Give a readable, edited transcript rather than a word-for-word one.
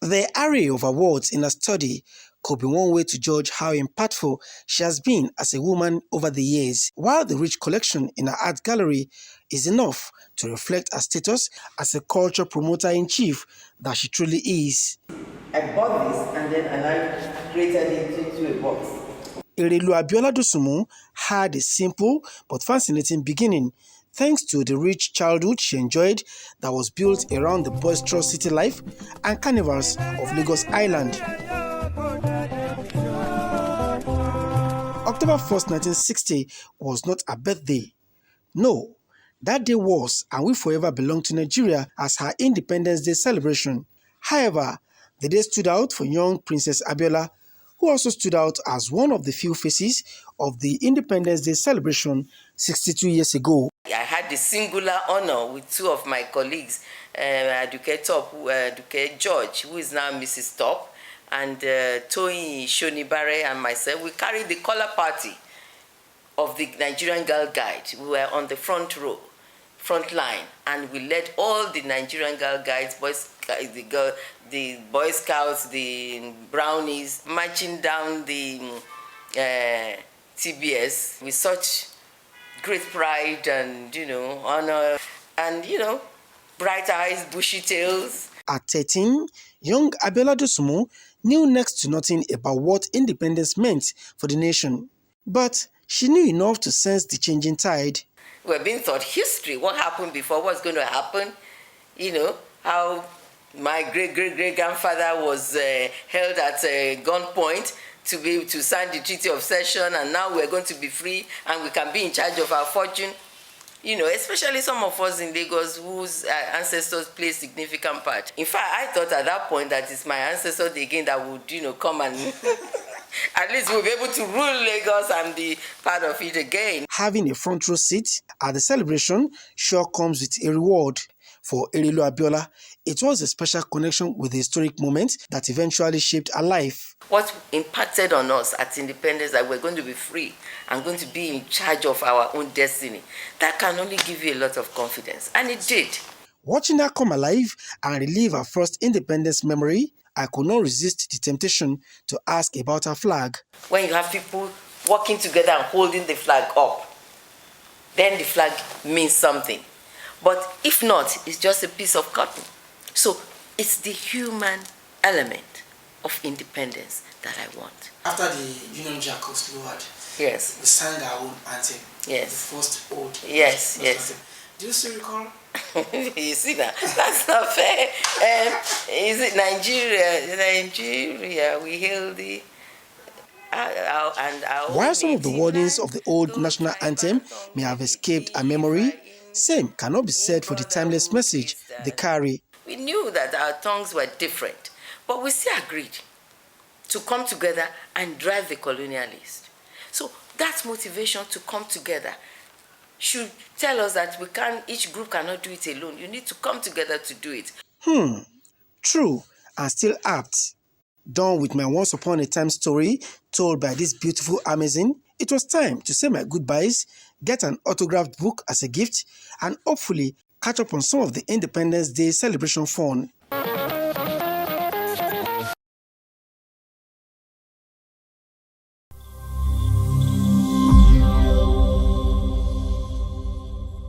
The array of awards in her study could be one way to judge how impactful she has been as a woman over the years, while the rich collection in her art gallery is enough to reflect her status as a culture promoter-in-chief that she truly is. I bought this and then I created it into a box. Erelu Dosunmu had a simple but fascinating beginning thanks to the rich childhood she enjoyed that was built around the boisterous city life and carnivals of Lagos Island. October 1st, 1960 was not a birthday. No, that day was and will forever belong to Nigeria as her Independence Day celebration. However, the day stood out for young Princess Abiola, who also stood out as one of the few faces of the Independence Day celebration 62 years ago. I had the singular honor with two of my colleagues, Aduke George, who is now Mrs. Top, and Toyin Shonibare and myself. We carried the color party of the Nigerian Girl Guide. We were on the front line, and we led all the Nigerian Girl Guides, the Boy Scouts, the Brownies, marching down the TBS with such great pride and, honor and, bright eyes, bushy tails. At 13, young Erelu Dosunmu knew next to nothing about what independence meant for the nation. But she knew enough to sense the changing tide. We're being taught history, what happened before, what's going to happen, how my great-great-great-grandfather was held at gunpoint to be able to sign the Treaty of Cession, and now we're going to be free and we can be in charge of our fortune. Especially some of us in Lagos whose ancestors play a significant part. In fact, I thought at that point that it's my ancestors again that would, come and at least we'll be able to rule Lagos and be part of it again. Having a front row seat at the celebration sure comes with a reward. For Erelu Abiola, it was a special connection with the historic moment that eventually shaped her life. What impacted on us at independence, that we're going to be free and going to be in charge of our own destiny, that can only give you a lot of confidence. And it did. Watching her come alive and relive her first independence memory, I could not resist the temptation to ask about her flag. When you have people working together and holding the flag up, then the flag means something. But if not, it's just a piece of cotton. So it's the human element of independence that I want. After the Union Jack was lowered, yes, we sang our own anthem. Yes. The first old. Yes, yes. Anthem. Do you still recall? You see that? That's not fair. Is it Nigeria? Nigeria, we hail the... While some of the wordings of the old national anthem may have escaped our memory, same cannot be said for the timeless message they carry. We knew that our tongues were different, but we still agreed to come together and drive the colonialists. So that motivation to come together should tell us that each group cannot do it alone. You need to come together to do it. True and still apt. Done with my once upon a time story told by this beautiful Amazon, it was time to say my goodbyes, get an autographed book as a gift, and hopefully catch up on some of the Independence Day celebration fun.